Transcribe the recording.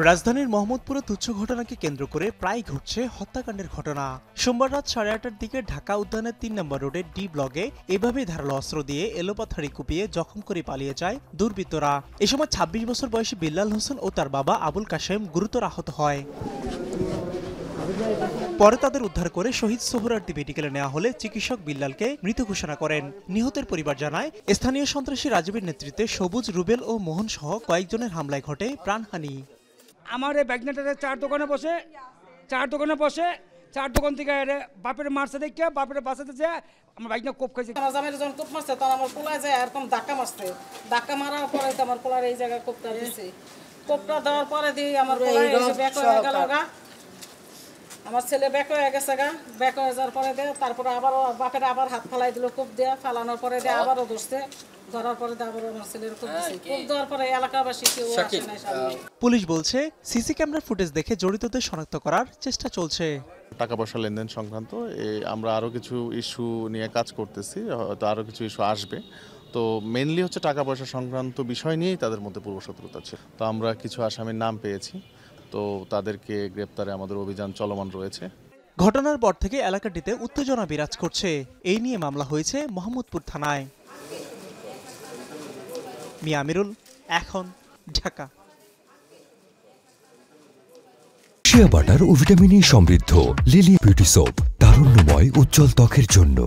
রাজধানীর মোহাম্মদপুরে তুচ্ছ ঘটনাকে কেন্দ্র করে প্রায় ঘটছে হত্যাকাণ্ডের ঘটনা। সোমবার রাত 8:30টার দিকে ঢাকা উদ্যানের ৩ নম্বর রোডের ডি ব্লকে এভাবেই ধারালো অস্ত্র দিয়ে এলোপাথাড়ি কুপিয়ে জখম করে পালিয়ে যায় দুর্বৃত্তরা। এ সময় ২৬ বছর বয়সী বিল্লাল হোসেন ও তার বাবা আবুল কাশেম গুরুতর আহত হয়। পরে তাদের উদ্ধার করে শহীদ সোহরাওয়ার্দী মেডিকেলে নেওয়া হলে চিকিৎসক বিল্লালকে মৃত ঘোষণা করেন। নিহতের পরিবার জানায়, স্থানীয় সন্ত্রাসী রাজীবের নেতৃত্বে সবুজ, রুবেল ও মোহন সহ কয়েকজনের হামলায় ঘটে প্রাণহানি। আমার এই ব্যাগনেটারে চার দোকানে বসে চার দোকান থেকে বাপের মারছে দেখে বাপের বাসাতে যে আমার বাইকটা কোপ খাইছে। আমার জামাই যখন কোপ মারছে তখন আমার পোলায় যায় এরকম ধাক্কা মারছে। ধাক্কা মারার পরে তো আমার পোলার এই জায়গায় কোপটা দিয়েছে। কোপটা দেওয়ার পরে দিয়ে আমার পোলায় ব্যাক হয়ে গেল গা। আমার ছেলে ব্যাক হয়ে গেছে গা। ব্যাক হয়ে যাওয়ার পরে দিয়ে তারপরে আবার বাপের আবার হাত ফালাই দিল, কোপ দেওয়া ফালানোর পরে দিয়ে আবারও ধরছে। ধরার পরে আবার আমার ছেলের কোপ দিয়েছে। কোপ দেওয়ার পরে এলাকাবাসী কেউ আসে নাই সামনে। পুলিশ বলছে, সিসি ক্যামেরার ফুটেজ দেখে জড়িতদের শনাক্ত করার চেষ্টা চলছে। টাকা পয়সা লেনদেন সংক্রান্ত আমরা আরও কিছু ইস্যু নিয়ে কাজ করতেছি, হয়তো আরও কিছু ইস্যু আসবে। তো মেইনলি হচ্ছে টাকা পয়সা সংক্রান্ত বিষয় নিয়েই তাদের মধ্যে পূর্বশত্রুতা ছিল। তো আমরা কিছু আসামির নাম পেয়েছি, তো তাদেরকে গ্রেপ্তারে আমাদের অভিযান চলমান রয়েছে। ঘটনার পর থেকে এলাকাটিতে উত্তেজনা বিরাজ করছে। এই নিয়ে মামলা হয়েছে মোহাম্মদপুর থানায়। মিয়া আমিরুল, এখন, ঢাকা। শিয়া বাটার ও ভিটামিন ই সমৃদ্ধ লিলি বিউটি সোপ, তারুণ্যময় উজ্জ্বল ত্বকের জন্য।